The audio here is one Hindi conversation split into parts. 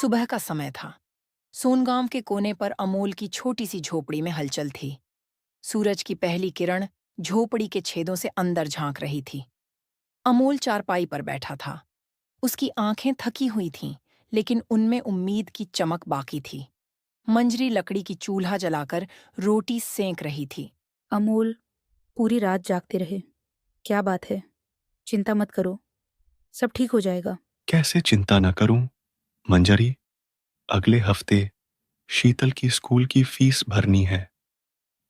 सुबह का समय था। सोनगांव के कोने पर अमोल की छोटी सी झोपड़ी में हलचल थी। सूरज की पहली किरण झोपड़ी के छेदों से अंदर झांक रही थी। अमोल चारपाई पर बैठा था। उसकी आंखें थकी हुई थीं, लेकिन उनमें उम्मीद की चमक बाकी थी। मंजरी लकड़ी की चूल्हा जलाकर रोटी सेंक रही थी। अमोल, पूरी रात जागते रहे। क्या बात है? चिंता मत करो, सब ठीक हो जाएगा। कैसे चिंता न करूं, मंजरी? अगले हफ्ते शीतल की स्कूल की फीस भरनी है।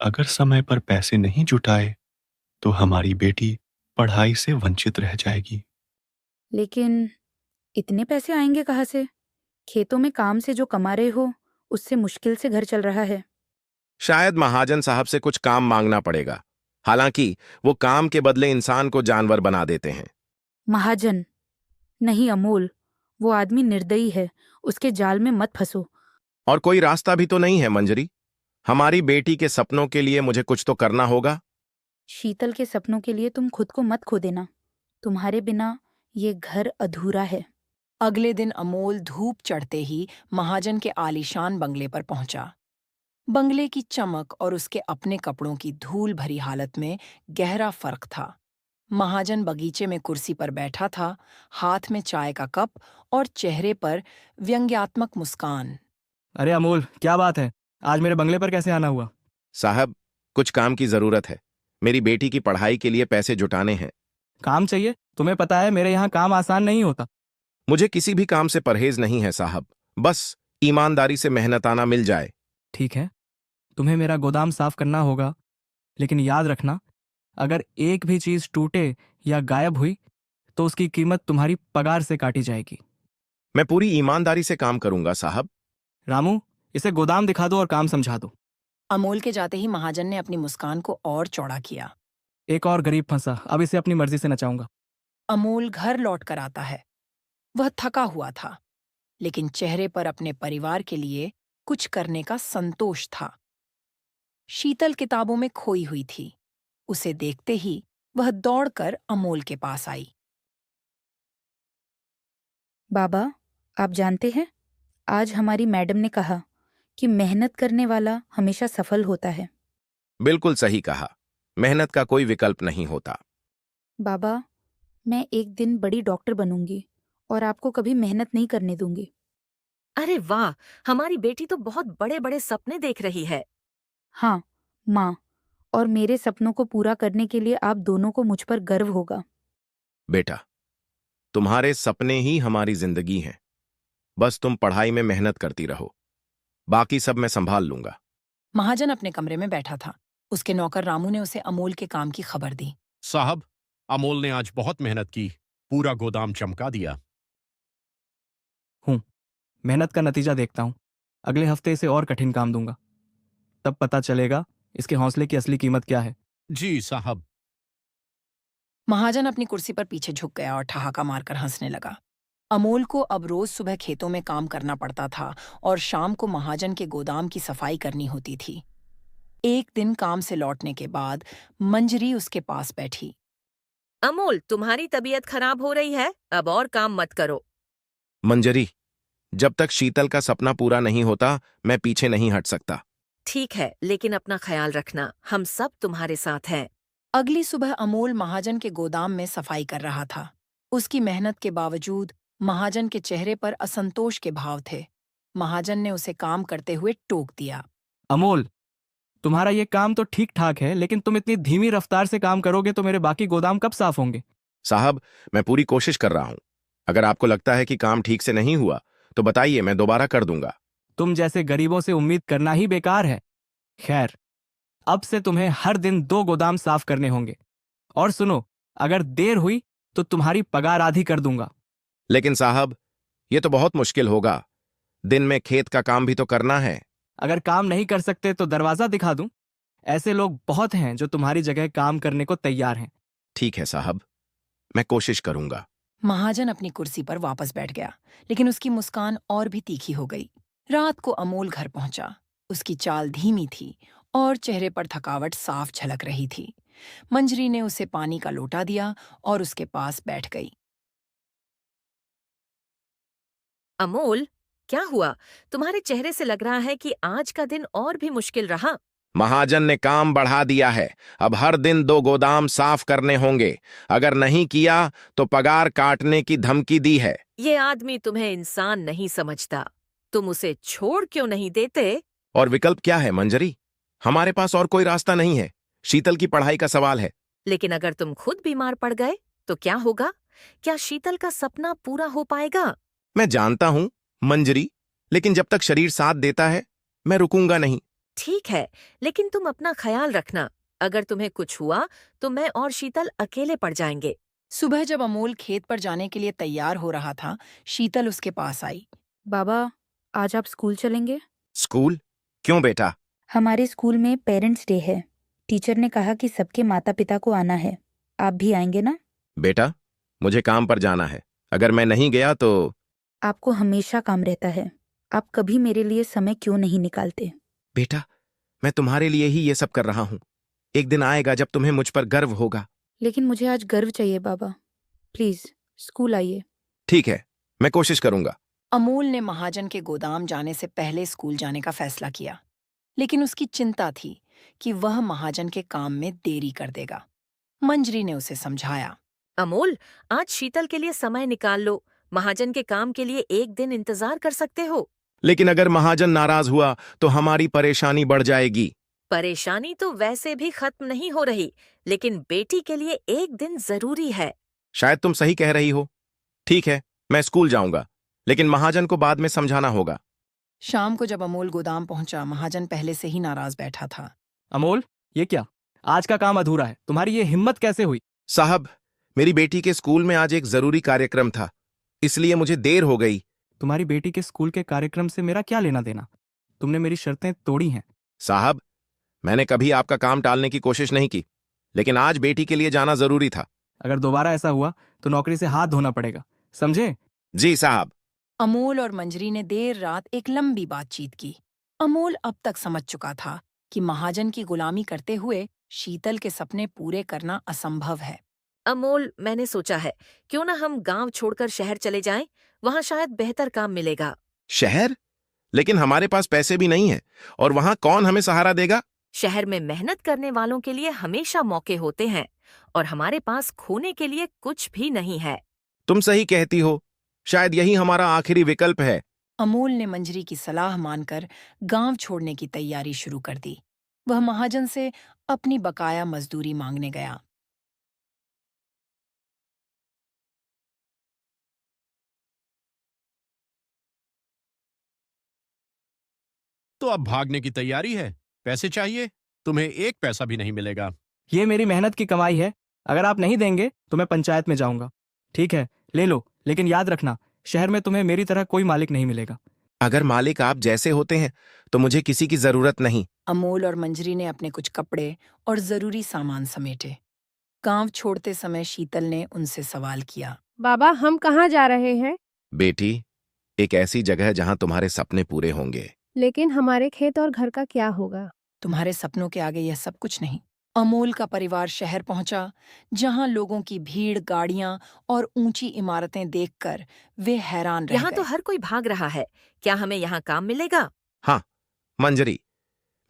अगर समय पर पैसे नहीं जुटाए तो हमारी बेटी पढ़ाई से वंचित रह जाएगी। लेकिन इतने पैसे आएंगे कहाँ से? खेतों में काम से जो कमा रहे हो, उससे मुश्किल से घर चल रहा है। शायद महाजन साहब से कुछ काम मांगना पड़ेगा। हालांकि वो काम के बदले इंसान को जानवर बना देते हैं। महाजन? नहीं अमोल, वो आदमी निर्दयी है, उसके जाल में मत फंसो। और कोई रास्ता भी तो नहीं है मंजरी। हमारी बेटी के सपनों के लिए मुझे कुछ तो करना होगा। शीतल के सपनों के लिए तुम खुद को मत खो देना। तुम्हारे बिना ये घर अधूरा है। अगले दिन अमोल धूप चढ़ते ही महाजन के आलीशान बंगले पर पहुंचा। बंगले की चमक और उसके अपने कपड़ों की धूल भरी हालत में गहरा फर्क था। महाजन बगीचे में कुर्सी पर बैठा था, हाथ में चाय का कप और चेहरे पर व्यंग्यात्मक मुस्कान। अरे अमोल, क्या बात है? आज मेरे बंगले पर कैसे आना हुआ? साहब, कुछ काम की जरूरत है। मेरी बेटी की पढ़ाई के लिए पैसे जुटाने हैं। काम चाहिए? तुम्हें पता है मेरे यहाँ काम आसान नहीं होता। मुझे किसी भी काम से परहेज नहीं है साहब। बस ईमानदारी से मेहनताना मिल जाए। ठीक है, तुम्हें मेरा गोदाम साफ करना होगा, लेकिन याद रखना, अगर एक भी चीज टूटे या गायब हुई तो उसकी कीमत तुम्हारी पगार से काटी जाएगी। मैं पूरी ईमानदारी से काम करूंगा साहब। रामू, इसे गोदाम दिखा दो और काम समझा दो। अमोल के जाते ही महाजन ने अपनी मुस्कान को और चौड़ा किया। एक और गरीब फंसा, अब इसे अपनी मर्जी से नचाऊंगा। अमोल घर लौट कर आता है। वह थका हुआ था, लेकिन चेहरे पर अपने परिवार के लिए कुछ करने का संतोष था। शीतल किताबों में खोई हुई थी। उसे देखते ही वह दौड़कर अमोल के पास आई। बाबा, आप जानते हैं, आज हमारी मैडम ने कहा कि मेहनत करने वाला हमेशा सफल होता है। बिल्कुल सही कहा। मेहनत का कोई विकल्प नहीं होता। बाबा, मैं एक दिन बड़ी डॉक्टर बनूंगी और आपको कभी मेहनत नहीं करने दूंगी। अरे वाह, हमारी बेटी तो बहुत बड़े बड़े सपने देख रही है। हाँ माँ, और मेरे सपनों को पूरा करने के लिए आप दोनों को मुझ पर गर्व होगा। बेटा, तुम्हारे सपने ही हमारी जिंदगी हैं। बस तुम पढ़ाई में मेहनत करती रहो। बाकी सब मैं संभाल लूंगा। महाजन अपने कमरे में बैठा था। उसके नौकर रामू ने उसे अमोल के काम की खबर दी। साहब, अमोल ने आज बहुत मेहनत की, पूरा गोदाम चमका दिया। मेहनत का नतीजा देखता हूँ। अगले हफ्ते इसे और कठिन काम दूंगा, तब पता चलेगा इसके हौसले की असली कीमत क्या है। जी साहब। महाजन अपनी कुर्सी पर पीछे झुक गया और ठहाका मारकर हंसने लगा। अमोल को अब रोज सुबह खेतों में काम करना पड़ता था और शाम को महाजन के गोदाम की सफाई करनी होती थी। एक दिन काम से लौटने के बाद मंजरी उसके पास बैठी। अमोल, तुम्हारी तबीयत खराब हो रही है, अब और काम मत करो। मंजरी, जब तक शीतल का सपना पूरा नहीं होता, मैं पीछे नहीं हट सकता। ठीक है, लेकिन अपना ख्याल रखना, हम सब तुम्हारे साथ हैं। अगली सुबह अमोल महाजन के गोदाम में सफाई कर रहा था। उसकी मेहनत के बावजूद महाजन के चेहरे पर असंतोष के भाव थे। महाजन ने उसे काम करते हुए टोक दिया। अमोल, तुम्हारा ये काम तो ठीक ठाक है, लेकिन तुम इतनी धीमी रफ्तार से काम करोगे तो मेरे बाकी गोदाम कब साफ होंगे? साहब, मैं पूरी कोशिश कर रहा हूं। अगर आपको लगता है कि काम ठीक से नहीं हुआ तो बताइए, मैं दोबारा कर दूंगा। तुम जैसे गरीबों से उम्मीद करना ही बेकार है। खैर, अब से तुम्हें हर दिन 2 गोदाम साफ करने होंगे। और सुनो, अगर देर हुई तो तुम्हारी पगार आधी कर दूंगा। लेकिन साहब, ये तो बहुत मुश्किल होगा। दिन में खेत का काम भी तो करना है। अगर काम नहीं कर सकते तो दरवाजा दिखा दूं। ऐसे लोग बहुत हैं जो तुम्हारी जगह काम करने को तैयार हैं। ठीक है साहब, मैं कोशिश करूंगा। महाजन अपनी कुर्सी पर वापस बैठ गया, लेकिन उसकी मुस्कान और भी तीखी हो गई। रात को अमोल घर पहुंचा। उसकी चाल धीमी थी और चेहरे पर थकावट साफ झलक रही थी। मंजरी ने उसे पानी का लोटा दिया और उसके पास बैठ गई। अमोल, क्या हुआ? तुम्हारे चेहरे से लग रहा है कि आज का दिन और भी मुश्किल रहा। महाजन ने काम बढ़ा दिया है। अब हर दिन 2 गोदाम साफ करने होंगे। अगर नहीं किया तो पगार काटने की धमकी दी है। ये आदमी तुम्हें इंसान नहीं समझता। तुम उसे छोड़ क्यों नहीं देते? और विकल्प क्या है मंजरी? हमारे पास और कोई रास्ता नहीं है। शीतल की पढ़ाई का सवाल है। लेकिन अगर तुम खुद बीमार पड़ गए तो क्या होगा? क्या शीतल का सपना पूरा हो पाएगा? मैं जानता हूं मंजरी, लेकिन जब तक शरीर साथ देता है मैं रुकूंगा नहीं। ठीक है, लेकिन तुम अपना ख्याल रखना। अगर तुम्हें कुछ हुआ तो मैं और शीतल अकेले पड़ जाएंगे। सुबह जब अमोल खेत पर जाने के लिए तैयार हो रहा था, शीतल उसके पास आई। बाबा, आज आप स्कूल चलेंगे? स्कूल? क्यों बेटा? हमारे स्कूल में पेरेंट्स डे है। टीचर ने कहा कि सबके माता पिता को आना है। आप भी आएंगे ना? बेटा, मुझे काम पर जाना है। अगर मैं नहीं गया तो। आपको हमेशा काम रहता है। आप कभी मेरे लिए समय क्यों नहीं निकालते? बेटा, मैं तुम्हारे लिए ही ये सब कर रहा हूं। एक दिन आएगा जब तुम्हें मुझ पर गर्व होगा। लेकिन मुझे आज गर्व चाहिए बाबा। प्लीज स्कूल आइए। ठीक है, मैं कोशिश करूंगा। अमोल ने महाजन के गोदाम जाने से पहले स्कूल जाने का फैसला किया, लेकिन उसकी चिंता थी कि वह महाजन के काम में देरी कर देगा। मंजरी ने उसे समझाया। अमोल, आज शीतल के लिए समय निकाल लो। महाजन के काम के लिए एक दिन इंतजार कर सकते हो। लेकिन अगर महाजन नाराज हुआ तो हमारी परेशानी बढ़ जाएगी। परेशानी तो वैसे भी खत्म नहीं हो रही, लेकिन बेटी के लिए एक दिन जरूरी है। शायद तुम सही कह रही हो। ठीक है, मैं स्कूल जाऊंगा, लेकिन महाजन को बाद में समझाना होगा। शाम को जब अमोल गोदाम पहुंचा, महाजन पहले से ही नाराज बैठा था। अमोल, ये क्या? आज का काम अधूरा है। तुम्हारी ये हिम्मत कैसे हुई? साहब, मेरी बेटी के स्कूल में आज एक जरूरी कार्यक्रम था, इसलिए मुझे देर हो गई। तुम्हारी बेटी के स्कूल के कार्यक्रम से मेरा क्या लेना देना? तुमने मेरी शर्तें तोड़ी हैं। साहब, मैंने कभी आपका काम टालने की कोशिश नहीं की, लेकिन आज बेटी के लिए जाना जरूरी था। अगर दोबारा ऐसा हुआ तो नौकरी से हाथ धोना पड़ेगा, समझे? जी साहब। अमोल और मंजरी ने देर रात एक लंबी बातचीत की। अमोल अब तक समझ चुका था कि महाजन की गुलामी करते हुए शीतल के सपने पूरे करना असंभव है। अमोल, मैंने सोचा है, क्यों ना हम गांव छोड़कर शहर चले जाएं? वहां शायद बेहतर काम मिलेगा। शहर? लेकिन हमारे पास पैसे भी नहीं है, और वहां कौन हमें सहारा देगा? शहर में मेहनत करने वालों के लिए हमेशा मौके होते हैं, और हमारे पास खोने के लिए कुछ भी नहीं है। तुम सही कहती हो। शायद यही हमारा आखिरी विकल्प है। अमोल ने मंजरी की सलाह मानकर गांव छोड़ने की तैयारी शुरू कर दी। वह महाजन से अपनी बकाया मजदूरी मांगने गया। तो अब भागने की तैयारी है? पैसे चाहिए? तुम्हें एक पैसा भी नहीं मिलेगा। ये मेरी मेहनत की कमाई है। अगर आप नहीं देंगे तो मैं पंचायत में जाऊंगा। ठीक है, ले लो, लेकिन याद रखना, शहर में तुम्हें मेरी तरह कोई मालिक नहीं मिलेगा। अगर मालिक आप जैसे होते हैं तो मुझे किसी की जरूरत नहीं। अमोल और मंजरी ने अपने कुछ कपड़े और जरूरी सामान समेटे। गांव छोड़ते समय शीतल ने उनसे सवाल किया। बाबा, हम कहाँ जा रहे हैं? बेटी, एक ऐसी जगह जहां तुम्हारे सपने पूरे होंगे। लेकिन हमारे खेत और घर का क्या होगा? तुम्हारे सपनों के आगे यह सब कुछ नहीं। अमोल का परिवार शहर पहुंचा, जहां लोगों की भीड़, गाड़ियां और ऊंची इमारतें देखकर वे हैरान रह यहाँ तो गए। हर कोई भाग रहा है। क्या हमें यहाँ काम मिलेगा? हाँ मंजरी,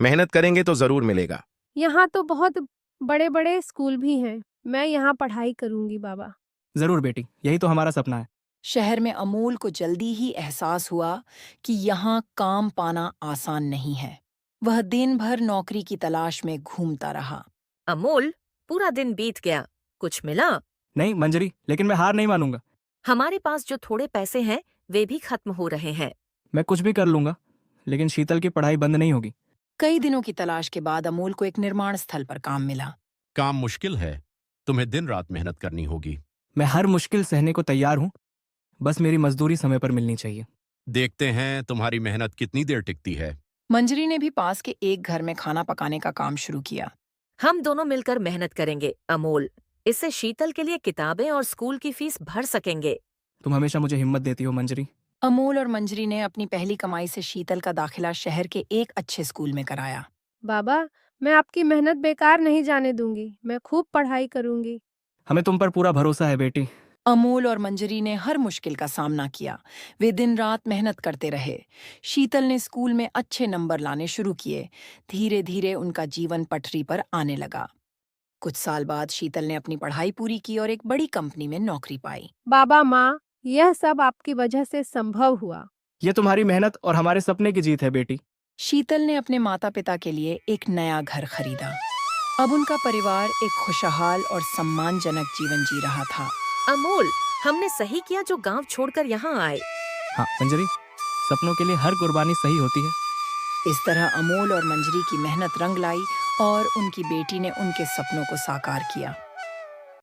मेहनत करेंगे तो जरूर मिलेगा। यहाँ तो बहुत बड़े बड़े स्कूल भी हैं। मैं यहाँ पढ़ाई करूंगी बाबा। जरूर बेटी, यही तो हमारा सपना है। शहर में अमोल को जल्दी ही एहसास हुआ कि यहाँ काम पाना आसान नहीं है। वह दिन भर नौकरी की तलाश में घूमता रहा। अमोल, पूरा दिन बीत गया, कुछ मिला? नहीं मंजरी, लेकिन मैं हार नहीं मानूंगा। हमारे पास जो थोड़े पैसे हैं वे भी खत्म हो रहे हैं। मैं कुछ भी कर लूंगा, लेकिन शीतल की पढ़ाई बंद नहीं होगी। कई दिनों की तलाश के बाद अमोल को एक निर्माण स्थल पर काम मिला। काम मुश्किल है, तुम्हें दिन रात मेहनत करनी होगी। मैं हर मुश्किल सहने को तैयार हूँ, बस मेरी मजदूरी समय पर मिलनी चाहिए। देखते हैं तुम्हारी मेहनत कितनी देर टिकती है। मंजरी ने भी पास के एक घर में खाना पकाने का काम शुरू किया। हम दोनों मिलकर मेहनत करेंगे अमोल। इससे शीतल के लिए किताबें और स्कूल की फीस भर सकेंगे। तुम हमेशा मुझे हिम्मत देती हो मंजरी। अमोल और मंजरी ने अपनी पहली कमाई से शीतल का दाखिला शहर के एक अच्छे स्कूल में कराया। बाबा, मैं आपकी मेहनत बेकार नहीं जाने दूंगी। मैं खूब पढ़ाई करूंगी। हमें तुम पर पूरा भरोसा है बेटी। अमोल और मंजरी ने हर मुश्किल का सामना किया। वे दिन रात मेहनत करते रहे। शीतल ने स्कूल में अच्छे नंबर लाने शुरू किए। धीरे धीरे उनका जीवन पटरी पर आने लगा। कुछ साल बाद शीतल ने अपनी पढ़ाई पूरी की और एक बड़ी कंपनी में नौकरी पाई। बाबा माँ, यह सब आपकी वजह से संभव हुआ। ये तुम्हारी मेहनत और हमारे सपने की जीत है बेटी। शीतल ने अपने माता पिता के लिए एक नया घर खरीदा। अब उनका परिवार एक खुशहाल और सम्मानजनक जीवन जी रहा था। अमोल, हमने सही किया जो गांव छोड़कर यहाँ आए। हाँ मंजरी, सपनों के लिए हर कुर्बानी सही होती है। इस तरह अमोल और मंजरी की मेहनत रंग लाई और उनकी बेटी ने उनके सपनों को साकार किया।